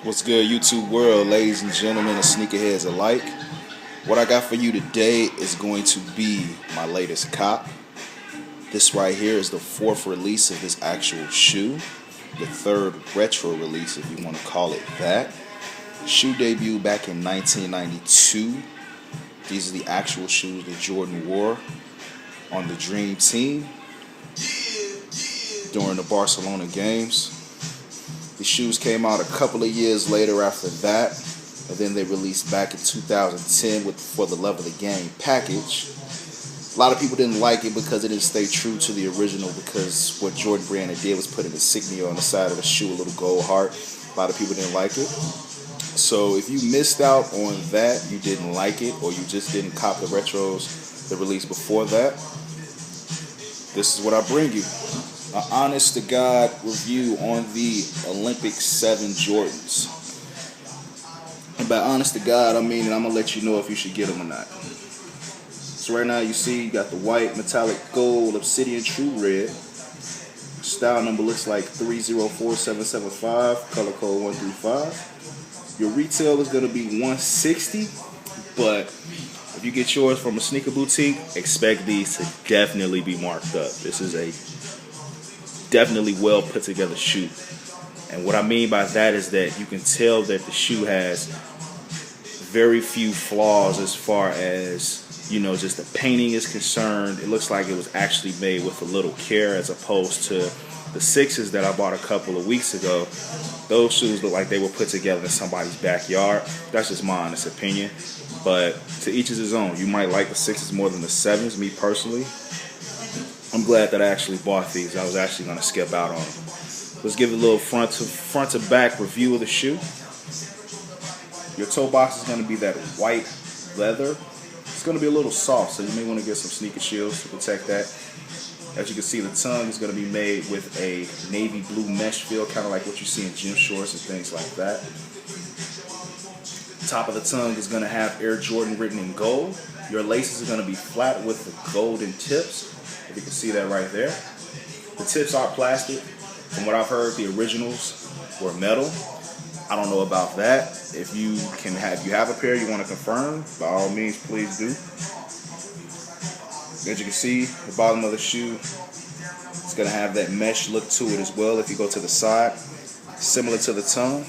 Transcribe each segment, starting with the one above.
What's good, YouTube world, ladies and gentlemen, and sneakerheads alike? What I got for you today is going to be my latest cop. This right here is the fourth release of this actual shoe, the third retro release, if you want to call it that. Shoe debuted back in 1992. These are the actual shoes that Jordan wore on the Dream Team during the Barcelona games. The shoes came out a couple of years later after that, and then they released back in 2010 with For the Love of the Game package. A lot of people didn't like it because it didn't stay true to the original, because what Jordan Brand did was put an insignia on the side of the shoe, a little gold heart. A lot of people didn't like it. So if you missed out on that, you didn't like it, or you just didn't cop the retros that released before that, this is what I bring you. An honest to God review on the Olympic 7 Jordans. And by honest to God, I mean that I'm going to let you know if you should get them or not. So right now you see you got the white metallic gold obsidian true red. Style number looks like 304775, color code 135. Your retail is going to be $160, but if you get yours from a sneaker boutique, expect these to definitely be marked up. This is a definitely well put together shoe. And what I mean by that is that you can tell that the shoe has very few flaws as far as, just the painting is concerned. It looks like it was actually made with a little care, as opposed to the 6's that I bought a couple of weeks ago. Those shoes look like they were put together in somebody's backyard. That's just my honest opinion. But to each is his own. You might like the 6's more than the 7's. Me personally, I'm glad that I actually bought these. I was actually going to skip out on them. Let's give a little front to back review of the shoe. Your toe box is going to be that white leather. It's going to be a little soft, so you may want to get some sneaker shields to protect that. As you can see, the tongue is going to be made with a navy blue mesh feel, kind of like what you see in gym shorts and things like that. Top of the tongue is going to have Air Jordan written in gold. Your laces are going to be flat with the golden tips. If you can see that right there. The tips are plastic. From what I've heard, the originals were metal. I don't know about that. If you have a pair you want to confirm, by all means, please do. As you can see, the bottom of the shoe, it's going to have that mesh look to it as well if you go to the side. Similar to the tongue.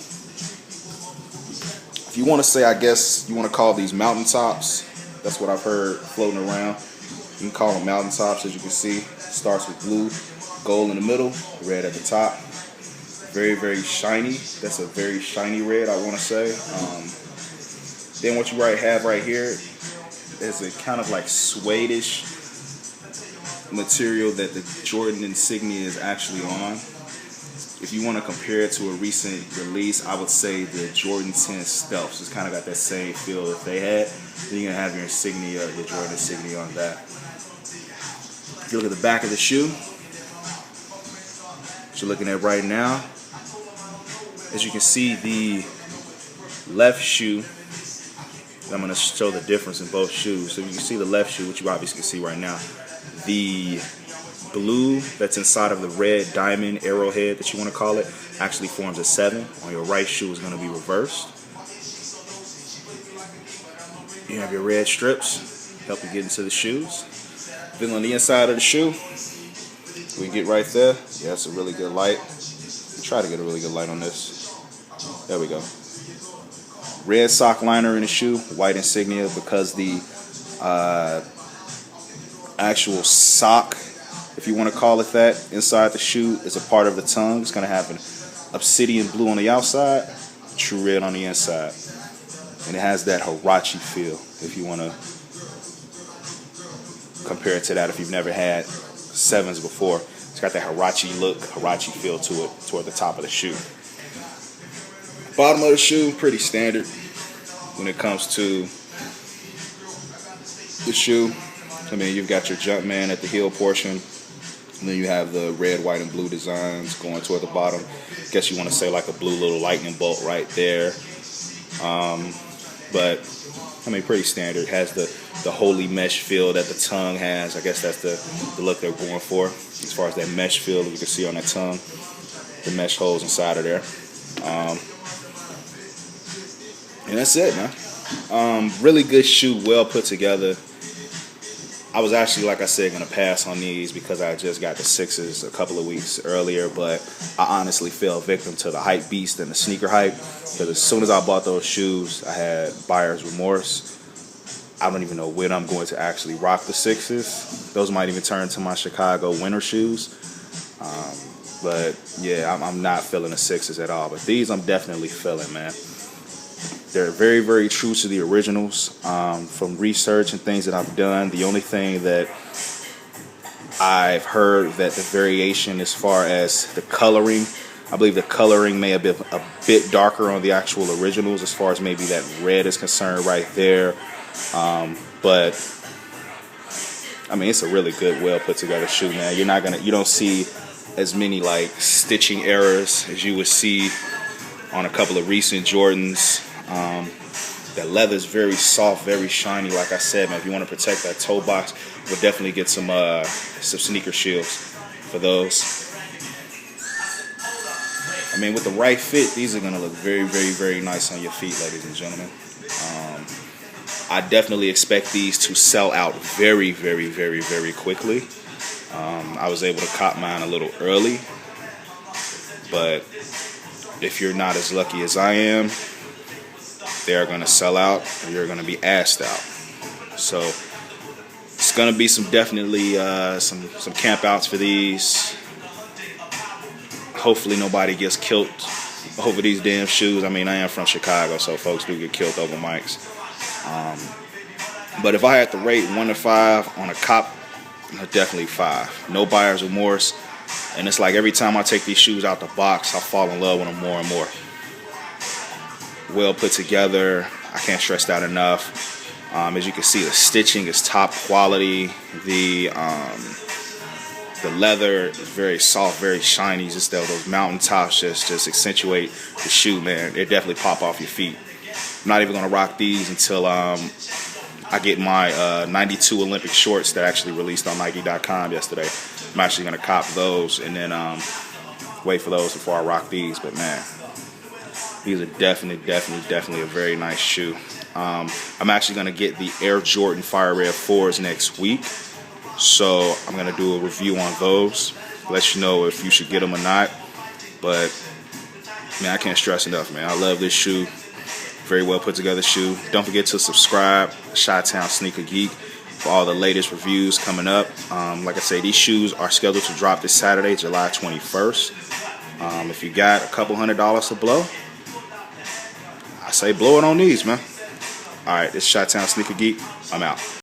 If you want to say, I guess, you want to call these mountaintops, that's what I've heard floating around. You can call them mountaintops. As you can see, it starts with blue, gold in the middle, red at the top. Very, very shiny. That's a very shiny red, I want to say. Then what you have right here is a kind of like suede-ish material that the Jordan insignia is actually on. If you want to compare it to a recent release, I would say the Jordan 10 Stealths. It's kind of got that same feel that they had. Then you're going to have your insignia, your Jordan insignia on that. If you look at the back of the shoe, what you're looking at right now, as you can see, the left shoe, I'm going to show the difference in both shoes. So you can see the left shoe, which you obviously can see right now. The blue that's inside of the red diamond arrowhead that you want to call it actually forms a 7. On your right shoe is going to be reversed. You have your red strips, help you get into the shoes. Then on the inside of the shoe, we get right there. Yeah, that's a really good light. Try to get a really good light on this. There we go. Red sock liner in the shoe, white insignia, because the actual sock, if you want to call it that, inside the shoe is a part of the tongue. It's going to have an obsidian blue on the outside, true red on the inside. And it has that Huarache feel, if you want to compare it to that if you've never had 7's before. It's got that Huarache look, Huarache feel to it toward the top of the shoe. Bottom of the shoe, pretty standard when it comes to the shoe. I mean, you've got your Jumpman at the heel portion. And then you have the red, white, and blue designs going toward the bottom. I guess you want to say like a blue little lightning bolt right there. But, I mean, pretty standard. It has the holy mesh feel that the tongue has. I guess that's the look they're going for. As far as that mesh feel that you can see on that tongue. The mesh holes inside of there. And that's it, man. Really good shoe, well put together. I was actually, like I said, going to pass on these because I just got the 6's a couple of weeks earlier, but I honestly fell victim to the hype beast and the sneaker hype, because as soon as I bought those shoes, I had buyer's remorse. I don't even know when I'm going to actually rock the 6's. Those might even turn to my Chicago winter shoes. But yeah, I'm not feeling the 6's at all. But these I'm definitely feeling, man. They're very, very true to the originals. From research and things that I've done, the only thing that I've heard that the variation as far as the coloring, I believe the coloring may have been a bit darker on the actual originals as far as maybe that red is concerned right there. But I mean, it's a really good, well put together shoe, man. You don't see as many like stitching errors as you would see on a couple of recent Jordans. The leather's very soft, very shiny. Like I said, man, if you want to protect that toe box, we'll definitely get some sneaker shields for those. I mean, with the right fit, these are going to look very, very, very nice on your feet, ladies and gentlemen. I definitely expect these to sell out very, very, very, very quickly. I was able to cop mine a little early, but if you're not as lucky as I am, they're going to sell out and you're going to be assed out. So it's going to be some camp outs for these. Hopefully nobody gets killed over these damn shoes. I mean, I am from Chicago, so folks do get killed over mics. But if I had to rate 1 to 5 on a cop, definitely 5. No buyer's remorse. And it's like every time I take these shoes out the box, I fall in love with them more and more. Well put together. I can't stress that enough. As you can see, the stitching is top quality. The leather is very soft, very shiny. Just those mountain tops just accentuate the shoe, man. They definitely pop off your feet. I'm not even gonna rock these until I get my 92 Olympic shorts that actually released on Nike.com yesterday. I'm actually gonna cop those and then wait for those before I rock these. But man, these are definitely a very nice shoe. I'm actually gonna get the Air Jordan Fire Red 4s next week, so I'm gonna do a review on those. Let you know if you should get them or not. But man, I can't stress enough, man. I love this shoe. Very well put together shoe. Don't forget to subscribe, Chi-Town Sneaker Geek, for all the latest reviews coming up. Like I say, these shoes are scheduled to drop this Saturday, July 21st. If you got a couple $100s to blow, I say blow it on these, man. All right, this is Chi-Town Sneaker Geek. I'm out.